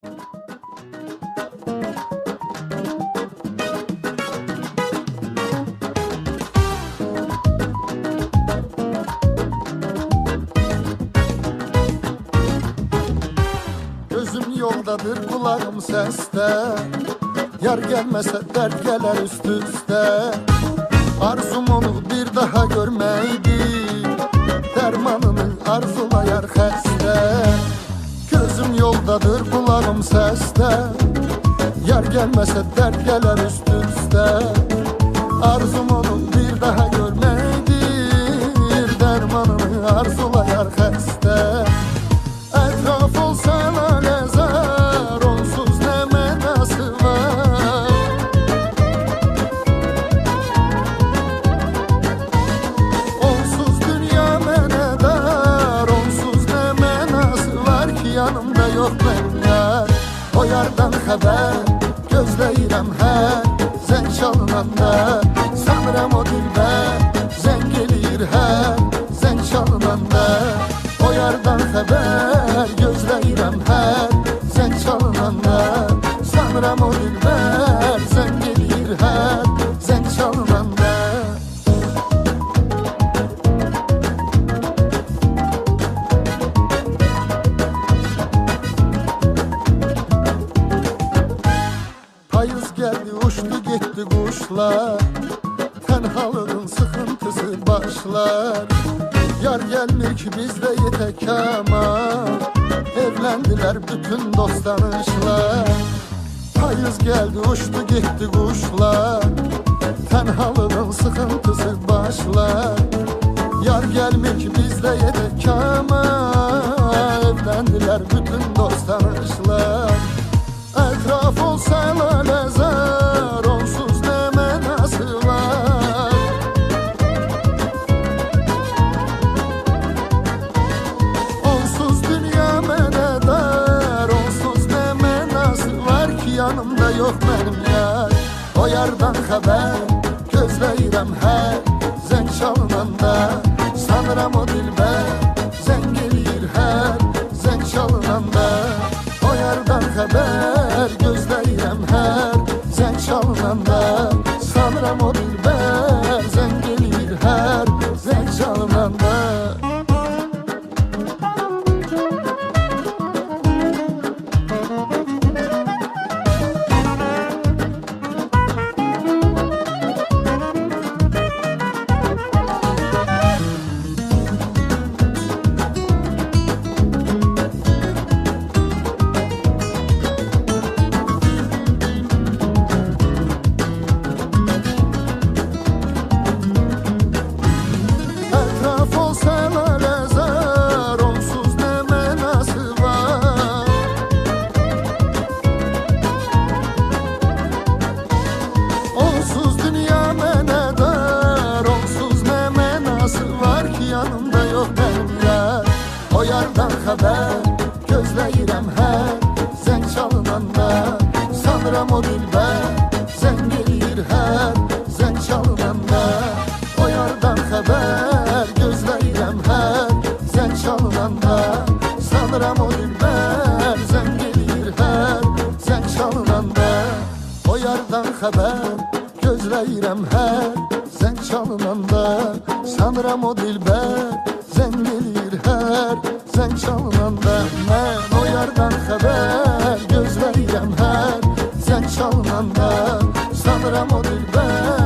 Gözüm yoldadır, kulağım seste. Yar gelmese dert gelir üst üste. Arzum onu bir daha görmeydi. Dermanını arzulayar xəstə. Gözüm yoldadır, kulağım seste. Yar gelmese dert gelir üst üste. Arzum onu bir daha görmeydi. Dermanını arzulayar xəstə. Etraf olsa lalezar, onsuz ne mənası var. Onsuz dünya mənə dar, onsuz ne mənası var ki yanımda yok benim yar. O yardan xəbər gözləyirəm hər zəng çalınanda. Sanıram o dilbər zəng eləyir hər zəng çalınanda. O yardan xəbər gözləyirəm hər zəng çalınanda. Sanıram o dilbər zəng eləyir hər zəng çalınanda. Payız geldi, uçtu gitti kuşlar. Tenhalığın sıkıntısı başlar. Yar gelmir ki bizde yetek ama. Evlendiler bütün dost tanışlar. Payız geldi, uçtu gitti kuşlar. Tenhalığın sıkıntısı başlar. Yar gelmir ki bizde yetek ama. Evlendiler bütün dost tanışlar. Etraf olsa lalezar, onsuz ne mənası var. Onsuz dünya mənə dar, onsuz ne mənası var ki yanımda yok benim yar. O yardan xəbər gözləyirəm hər zəng çalınanda. Sanıram o dilbər zəng eləyir hər zəng çalınanda. O yardan xəbər gözləyirəm hər zəng çalınanda. Sanıram o dilbər zəng eləyir hər zəng çalınanda. Etraf olsa lalezar, onsuz ne mənası var. Onsuz dünya mənə dar, onsuz ne mənası var ki yanımda yok benim yar. O yardan xəbər gözləyirəm hər zəng çalınanda. Sanıram o dilbər zəng eləyir hər zəng çalınanda. O yardan xəbər gözləyirəm hər zəng çalınanda. Sanıram o dilbər zəng eləyir hər zəng çalınanda. O yardan xəbər gözləyirəm hər zəng çalınanda. Sanıram o dilbər zəng eləyir hər zəng çalınanda. Mən o yardan xəbər gözləyirəm hər zəng çalınanda. Sanıram o dilbər